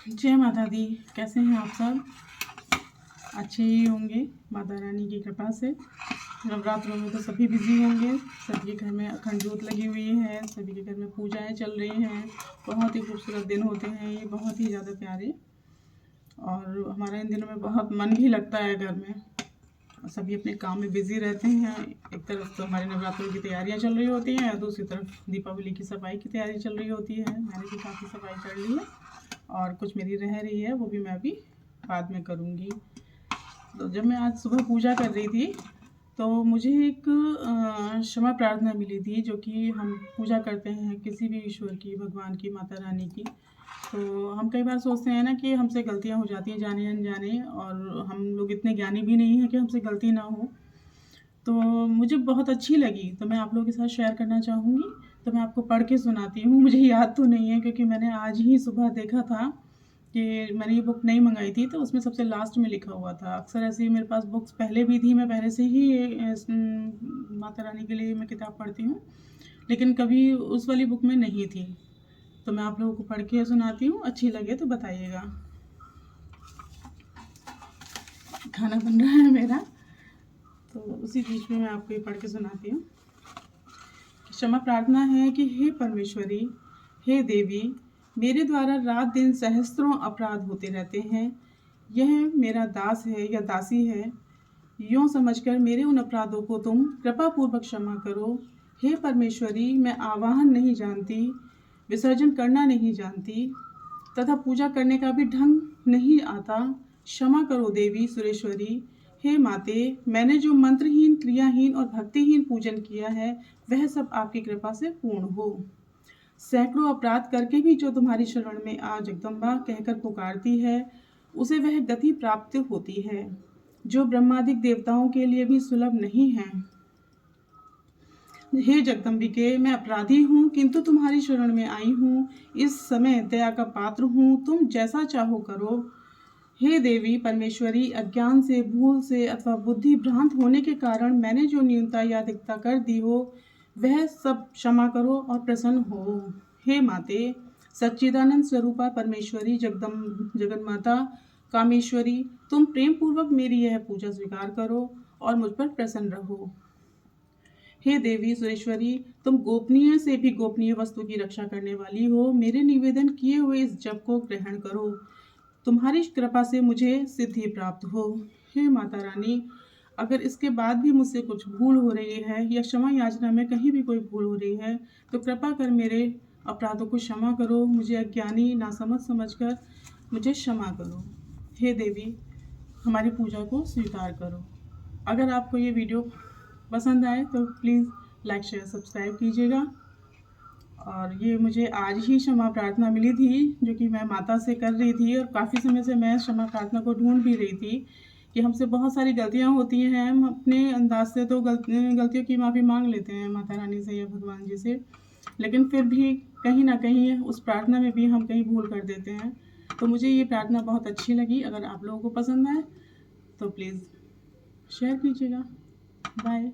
जय माता दी। कैसे हैं आप सब? अच्छे ही होंगे माता रानी की कृपा से। नवरात्रों में तो सभी बिजी होंगे। सभी के घर में अखंड ज्योत लगी हुई है, सभी के घर में पूजाएं चल रही हैं। बहुत ही खूबसूरत दिन होते हैं ये, बहुत ही ज़्यादा प्यारे। और हमारे इन दिनों में बहुत मन भी लगता है घर में। सभी अपने काम में बिजी रहते हैं। एक तरफ तो हमारे नवरात्रों की तैयारियां चल रही होती हैं और दूसरी तरफ दीपावली की सफाई की तैयारी चल रही होती है। मैंने भी काफ़ी सफाई कर ली है और कुछ मेरी रह रही है, वो भी मैं अभी बाद में करूँगी। तो जब मैं आज सुबह पूजा कर रही थी तो मुझे एक क्षमा प्रार्थना मिली थी, जो कि हम पूजा करते हैं किसी भी ईश्वर की, भगवान की, माता रानी की। तो हम कई बार सोचते हैं ना कि हमसे गलतियां हो जाती हैं जाने अनजाने, और हम लोग इतने ज्ञानी भी नहीं हैं कि हमसे गलती ना हो। तो मुझे बहुत अच्छी लगी, तो मैं आप लोगों के साथ शेयर करना चाहूँगी। तो मैं आपको पढ़ के सुनाती हूँ। मुझे याद तो नहीं है क्योंकि मैंने आज ही सुबह देखा था कि मैंने ये बुक नहीं मंगाई थी, तो उसमें सबसे लास्ट में लिखा हुआ था। अक्सर ऐसी मेरे पास बुक्स पहले भी थी, मैं पहले से ही माता रानी के लिए मैं किताब पढ़ती हूँ, लेकिन कभी उस वाली बुक में नहीं थी। तो मैं आप लोगों को पढ़ के सुनाती हूँ, अच्छी लगे तो बताइएगा। खाना बन रहा है मेरा, तो उसी बीच में मैं आपको ये पढ़ के सुनाती हूँ। क्षमा प्रार्थना है कि हे परमेश्वरी, हे देवी, मेरे द्वारा रात दिन सहस्त्रों अपराध होते रहते हैं। यह मेरा दास है या दासी है, यूँ समझकर मेरे उन अपराधों को तुम कृपा पूर्वक क्षमा करो। हे परमेश्वरी, मैं आवाहन नहीं जानती, विसर्जन करना नहीं जानती, तथा पूजा करने का भी ढंग नहीं आता। क्षमा करो देवी सुरेश्वरी। हे माते, मैंने जो मंत्रहीन, क्रियाहीन और भक्तिहीन पूजन किया है, वह सब आपकी कृपा से पूर्ण हो। सैकड़ों अपराध करके भी जो तुम्हारी शरण में आ जगदम्बा कहकर पुकारती है, उसे वह गति प्राप्त होती है जो ब्रह्मादिक देवताओं के लिए भी सुलभ नहीं है। हे जगदम्बिके, मैं अपराधी हूँ, किंतु तुम्हारी शरण में आई हूँ। इस समय दया का पात्र हूँ, तुम जैसा चाहो करो। हे देवी परमेश्वरी, अज्ञान से, भूल से अथवा बुद्धि भ्रांत होने के कारण मैंने जो न्यूनता या अधिकता कर दी हो, वह सब क्षमा करो और प्रसन्न हो। हे माते, सच्चिदानंद स्वरूपा परमेश्वरी, जगन्माता, कामेश्वरी, तुम प्रेम पूर्वक मेरी यह पूजा स्वीकार करो और मुझ पर प्रसन्न रहो। हे देवी सुरेश्वरी, तुम गोपनीय से भी गोपनीय वस्तु की रक्षा करने वाली हो। मेरे निवेदन किए हुए इस जप को ग्रहण करो, तुम्हारी कृपा से मुझे सिद्धि प्राप्त हो। हे माता रानी, अगर इसके बाद भी मुझसे कुछ भूल हो रही है या क्षमा याचना में कहीं भी कोई भूल हो रही है, तो कृपा कर मेरे अपराधों को क्षमा करो। मुझे अज्ञानी नासमझ समझकर मुझे क्षमा करो। हे देवी, हमारी पूजा को स्वीकार करो। अगर आपको ये वीडियो पसंद आए तो प्लीज़ लाइक, शेयर, सब्सक्राइब कीजिएगा। और ये मुझे आज ही क्षमा प्रार्थना मिली थी, जो कि मैं माता से कर रही थी, और काफ़ी समय से मैं क्षमा प्रार्थना को ढूंढ भी रही थी कि हमसे बहुत सारी गलतियां होती हैं। हम अपने अंदाज से तो गलतियों की माफ़ी मांग लेते हैं माता रानी से या भगवान जी से, लेकिन फिर भी कहीं ना कहीं उस प्रार्थना में भी हम कहीं भूल कर देते हैं। तो मुझे ये प्रार्थना बहुत अच्छी लगी। अगर आप लोगों को पसंद आए तो प्लीज़ शेयर कीजिएगा। बाय।